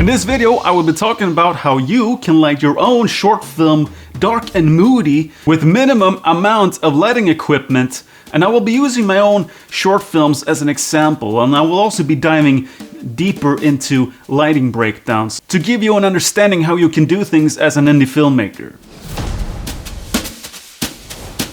In this video, I will be talking about how you can light your own short film dark and moody with minimum amount of lighting equipment, and I will be using my own short films as an example, and I will also be diving deeper into lighting breakdowns to give you an understanding how you can do things as an indie filmmaker.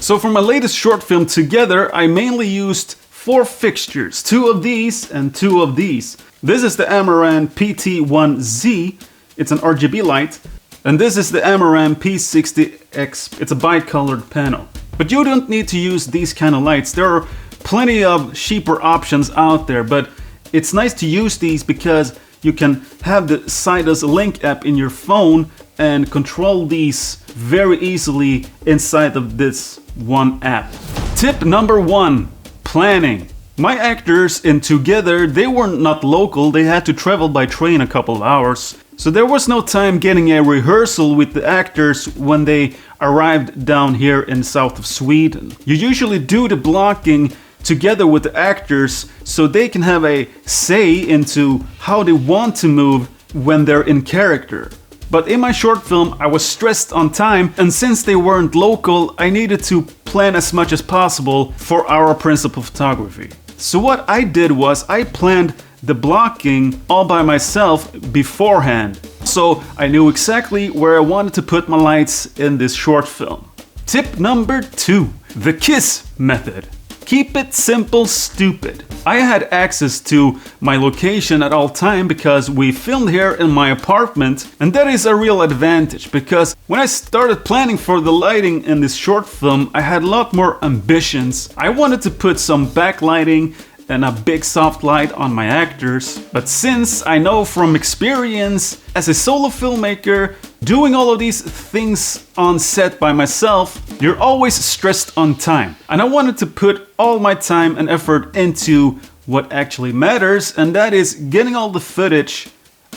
So for my latest short film Together, I mainly used 4 fixtures, 2 of these and 2 of these. This is the Amaran PT1Z, it's an RGB light, and this is the Amaran P60X, it's a bi-colored panel. But you don't need to use these kind of lights, there are plenty of cheaper options out there, but it's nice to use these because you can have the Sidus Link app in your phone and control these very easily inside of this one app. Tip number 1, planning. My actors in Together, they were not local, they had to travel by train a couple of hours. So there was no time getting a rehearsal with the actors when they arrived down here in south of Sweden. You usually do the blocking together with the actors so they can have a say into how they want to move when they're in character. But in my short film, I was stressed on time, and since they weren't local, I needed to plan as much as possible for our principal photography. So what I did was I planned the blocking all by myself beforehand. So I knew exactly where I wanted to put my lights in this short film. Tip number 2, the KISS method. Keep it simple, stupid. I had access to my location at all time because we filmed here in my apartment, and that is a real advantage because when I started planning for the lighting in this short film, I had a lot more ambitions. I wanted to put some backlighting and a big soft light on my actors, but since I know from experience as a solo filmmaker, doing all of these things on set by myself, you're always stressed on time. And I wanted to put all my time and effort into what actually matters, and that is getting all the footage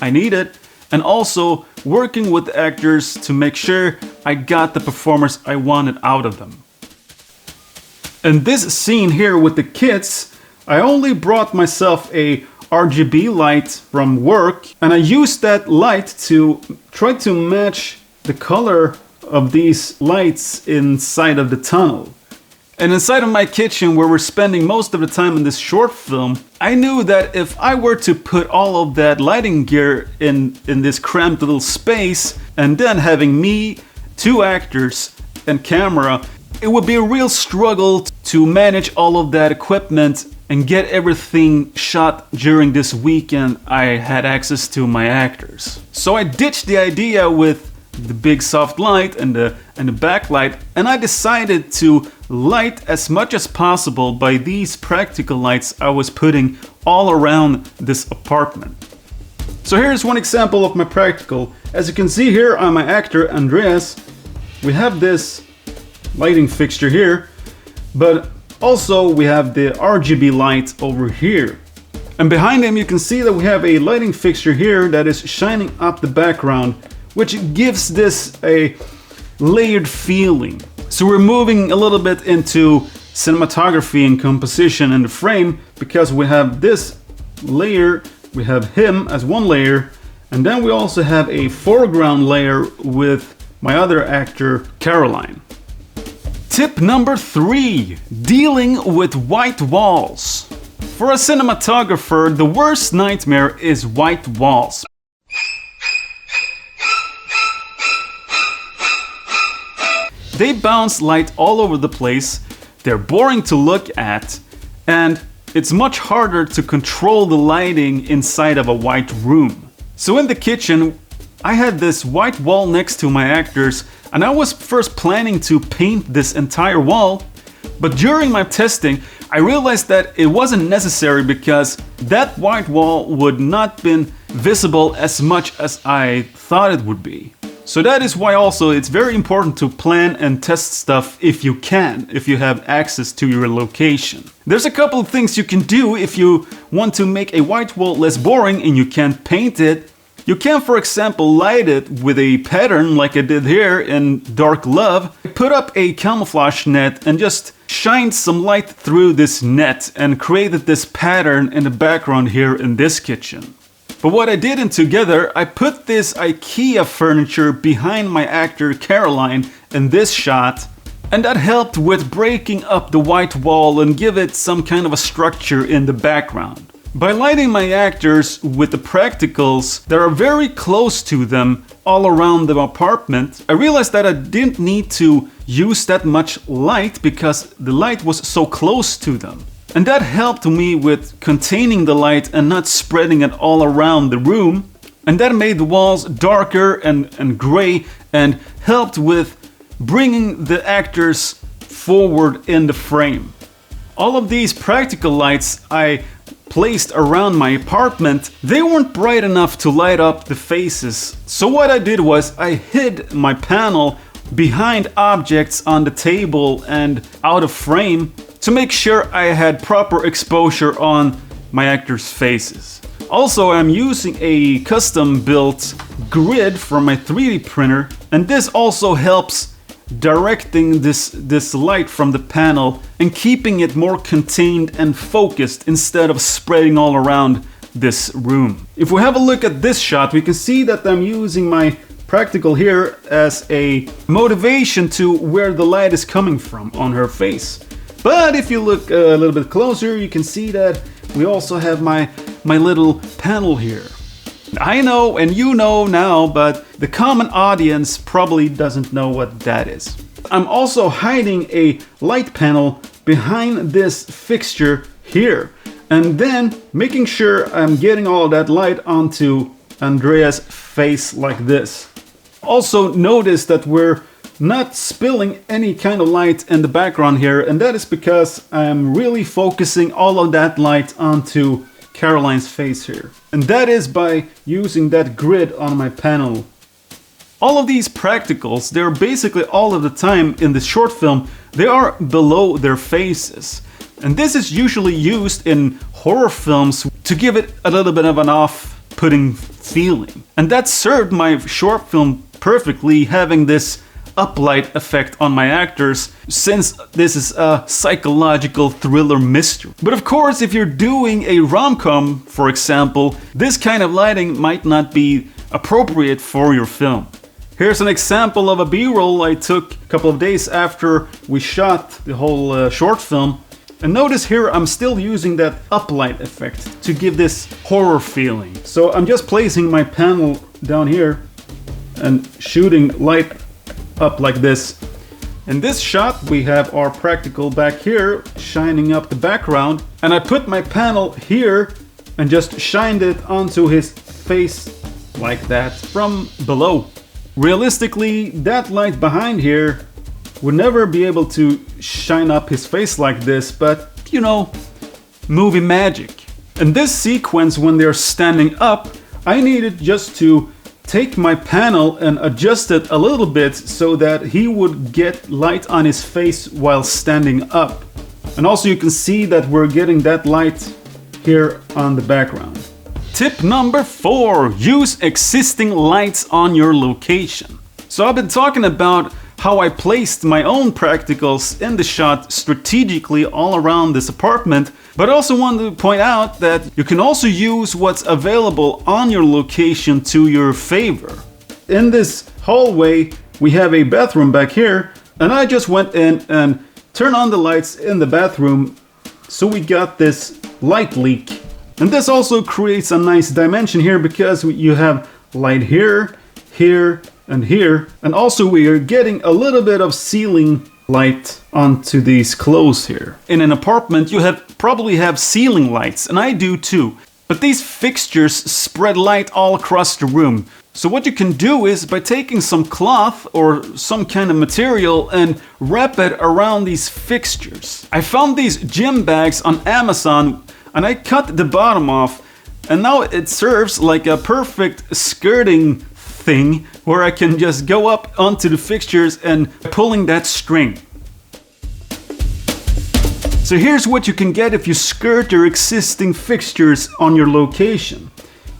I needed and also working with the actors to make sure I got the performance I wanted out of them. In this scene here with the kids, I only brought myself a RGB light from work, and I used that light to try to match the color of these lights inside of the tunnel. And inside of my kitchen, where we're spending most of the time in this short film, I knew that if I were to put all of that lighting gear in this cramped little space, and then having me, 2 actors, and camera, it would be a real struggle to manage all of that equipment and get everything shot during this weekend I had access to my actors. So I ditched the idea with the big soft light and the backlight, and I decided to light as much as possible by these practical lights I was putting all around this apartment. So here's one example of my practical. As you can see here on my actor Andreas, we have this lighting fixture here, but also we have the RGB light over here. And behind him you can see that we have a lighting fixture here that is shining up the background, which gives this a layered feeling. So we're moving a little bit into cinematography and composition in the frame because we have this layer, we have him as one layer, and then we also have a foreground layer with my other actor Caroline. Tip number 3, dealing with white walls. For a cinematographer, the worst nightmare is white walls. They bounce light all over the place, they're boring to look at, and it's much harder to control the lighting inside of a white room. So in the kitchen, I had this white wall next to my actors, and I was first planning to paint this entire wall, but during my testing I realized that it wasn't necessary because that white wall would not been visible as much as I thought it would be. So that is why also it's very important to plan and test stuff if you can, if you have access to your location. There's a couple of things you can do if you want to make a white wall less boring and you can't paint it. You can, for example, light it with a pattern like I did here in Dark Love. Put up a camouflage net and just shine some light through this net and created this pattern in the background here in this kitchen. But what I did in Together, I put this IKEA furniture behind my actor Caroline in this shot, and that helped with breaking up the white wall and give it some kind of a structure in the background. By lighting my actors with the practicals that are very close to them all around the apartment, I realized that I didn't need to use that much light because the light was so close to them. And that helped me with containing the light and not spreading it all around the room. And that made the walls darker and gray and helped with bringing the actors forward in the frame. All of these practical lights I placed around my apartment, they weren't bright enough to light up the faces. So what I did was I hid my panel behind objects on the table and out of frame to make sure I had proper exposure on my actors' faces. Also, I'm using a custom built grid from my 3D printer, and this also helps directing this light from the panel and keeping it more contained and focused instead of spreading all around this room. If we have a look at this shot, we can see that I'm using my practical here as a motivation to where the light is coming from on her face. But if you look a little bit closer, you can see that we also have my little panel here. I know and you know now, but the common audience probably doesn't know what that is. I'm also hiding a light panel behind this fixture here, and then making sure I'm getting all that light onto Andrea's face like this. Also notice that we're not spilling any kind of light in the background here, and that is because I'm really focusing all of that light onto Caroline's face here. And that is by using that grid on my panel. All of these practicals, they're basically all of the time in the short film, they are below their faces. And this is usually used in horror films to give it a little bit of an off-putting feeling. And that served my short film perfectly, having this uplight effect on my actors, since this is a psychological thriller mystery. But of course, if you're doing a rom-com, for example, this kind of lighting might not be appropriate for your film. Here's an example of a B-roll I took a couple of days after we shot the whole short film. And notice here I'm still using that uplight effect to give this horror feeling. So I'm just placing my panel down here and shooting light up like this. In this shot we have our practical back here shining up the background, and I put my panel here and just shined it onto his face like that from below. Realistically, that light behind here would never be able to shine up his face like this, but you know, movie magic. In this sequence when they're standing up, I needed just to take my panel and adjust it a little bit so that he would get light on his face while standing up. And also you can see that we're getting that light here on the background. Tip number 4, use existing lights on your location. So I've been talking about how I placed my own practicals in the shot strategically all around this apartment, but I also wanted to point out that you can also use what's available on your location to your favor. In this hallway, we have a bathroom back here, and I just went in and turned on the lights in the bathroom, so we got this light leak. And this also creates a nice dimension here because you have light here, here, and here. And also we are getting a little bit of ceiling light onto these clothes here. In an apartment you probably have ceiling lights, and I do too. But these fixtures spread light all across the room. So what you can do is by taking some cloth or some kind of material and wrap it around these fixtures. I found these gym bags on Amazon and I cut the bottom off, and now it serves like a perfect skirting thing where I can just go up onto the fixtures and pulling that string. So here's what you can get if you skirt your existing fixtures on your location.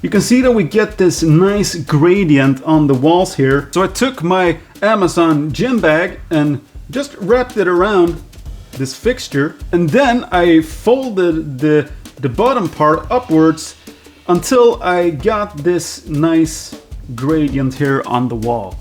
You can see that we get this nice gradient on the walls here. So I took my Amazon gym bag and just wrapped it around this fixture, and then I folded the bottom part upwards until I got this nice gradient here on the wall.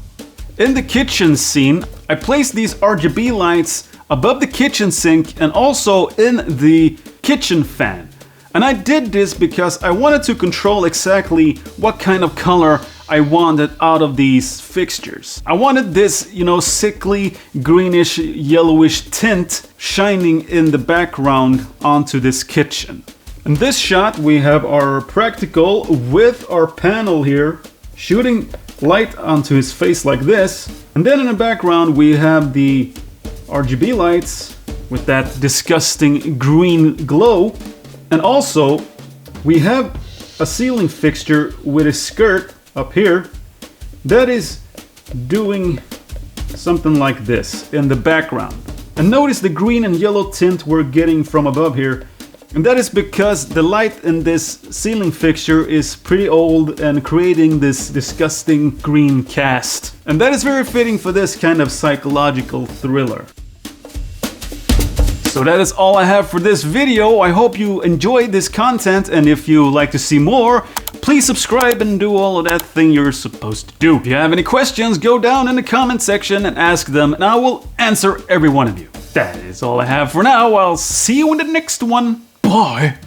In the kitchen scene, I placed these RGB lights above the kitchen sink and also in the kitchen fan. And I did this because I wanted to control exactly what kind of color I wanted out of these fixtures. I wanted this, sickly greenish yellowish tint shining in the background onto this kitchen. In this shot we have our practical with our panel here shooting light onto his face like this. And then in the background we have the RGB lights with that disgusting green glow. And also, we have a ceiling fixture with a skirt up here that is doing something like this in the background. And notice the green and yellow tint we're getting from above here. And that is because the light in this ceiling fixture is pretty old and creating this disgusting green cast. And that is very fitting for this kind of psychological thriller. So that is all I have for this video. I hope you enjoyed this content, and if you like to see more, please subscribe and do all of that thing you're supposed to do. If you have any questions, go down in the comment section and ask them, and I will answer every one of you. That is all I have for now. I'll see you in the next one. Bye!